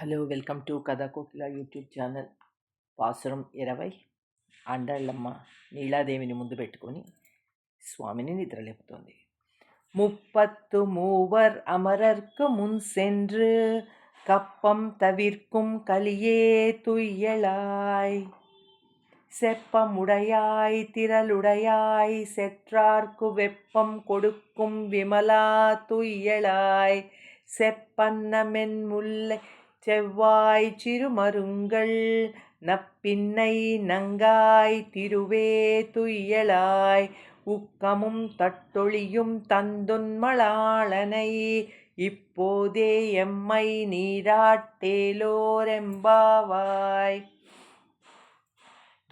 Hello, welcome to కథ కోకిల YouTube channel. Pasuram 20. Andallamma నీలాదేవిని ముందు పెట్టుకొని స్వామిని నిద్రలేపుతోంది. முப்பத்து மூவர் அமரர்க்கு முன் சென்று கப்பம் தவிர்க்கும் கலியே துய்யலாய் செப்பமுடையாய் திரளுடையாய் செற்றார்க்கு வெப்பம் கொடுக்கும் விமலா துய்யலாய் செப்பன்னமென் முல்லை செவ்வாய் சிறுமருங்கள் நப்பின்னை நங்காய் திருவே துய்யலாய் உக்கமும் தட்டொழியும் தந்துன்மளாளனை இப்போதே எம்மை నీరాట్టేలోరెంబావాయ్.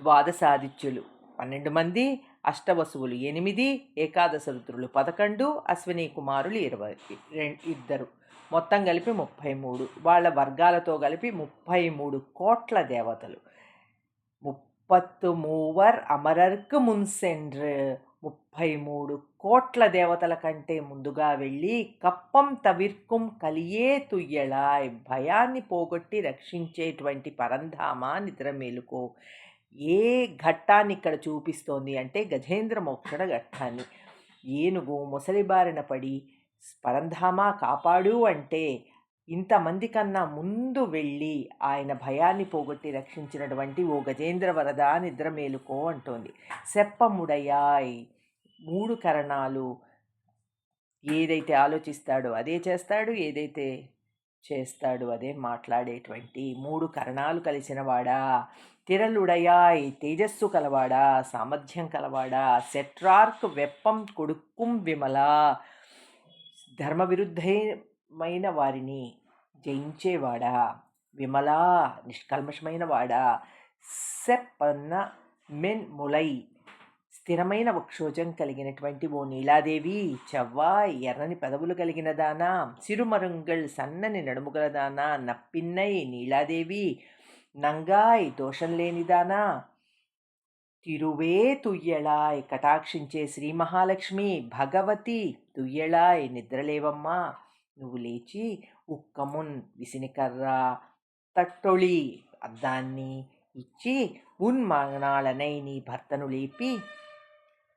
ద్వాదశాదిత్యులు 12 మంది, అష్టవసువులు 8, ఏకాదశ రుద్రులు 11, అశ్విని కుమారులు 22, మొత్తం కలిపి 33. వాళ్ళ వర్గాలతో కలిపి 33 కోట్ల దేవతలు. 33 అమరర్కు మున్సెండ్రు, 33 కోట్ల దేవతల కంటే ముందుగా వెళ్ళి కప్పం తవిర్కుం కలియే తుయ్యళాయ్, భయాన్ని పోగొట్టి రక్షించేటువంటి పరంధామ నిద్ర మేలుకో. ఏ ఘట్టాన్ని ఇక్కడ చూపిస్తోంది అంటే గజేంద్ర మోక్షణ ఘట్టాన్ని. ఏనుగు ముసలిబారిన పడి పరంధామ కాపాడు అంటే ఇంతమంది కన్నా ముందు వెళ్ళి ఆయన భయాన్ని పోగొట్టి రక్షించినటువంటి ఓ గజేంద్ర వరద నిద్ర మేలుకో అంటోంది. సెప్పముడయాయ్, 3 కరణాలు. ఏదైతే ఆలోచిస్తాడో అదే చేస్తాడు, ఏదైతే చేస్తాడు అదే మాట్లాడేటువంటి 3 కరణాలు కలిసినవాడా. తిరలుడయాయ్, తేజస్సు కలవాడా, సామర్థ్యం కలవాడా. సెట్రార్క్ వెప్పం కొడుక్కుం విమలా, ధర్మవిరుద్ధమైన వారిని జయించేవాడా. విమలా, నిష్కల్మషమైన వాడా. సెప్పన్న మెన్ ములై, స్థిరమైన వక్షోజం కలిగినటువంటి ఓ నీలాదేవి. చెవ్వాయ్, ఎర్రని పెదవులు కలిగిన దానా. సిరుమరుంగల్, సన్నని నడుముగల దానా. నప్పిన్నై, నీలాదేవి. నంగాయ్, దోషం లేనిదానా. తిరువే తుయ్యళాయ్, కటాక్షించే శ్రీ మహాలక్ష్మి భగవతి. తుయ్యళాయ్, నిద్రలేవమ్మా, నువ్వు లేచి. ఉక్కమున్, విసినికర్ర. తట్టొళి, అద్దాన్ని ఇచ్చి. ఉన్మనాళనై, నీ భర్తను లేపి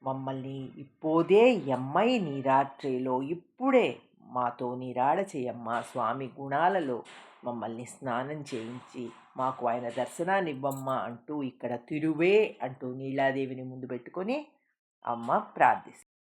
మమ్మల్ని ఇప్పోదే ఎమ్మై నీరాట్రేలో, ఇప్పుడే మాతో నీరాడ చేయమ్మా. స్వామి గుణాలలో మమ్మల్ని స్నానం చేయించి మాకు ఆయన దర్శనాన్ని ఇవ్వమ్మా అంటూ ఇక్కడ తిరువే అంటూ నీలాదేవిని ముందు పెట్టుకొని అమ్మ ప్రార్థిస్తుంది.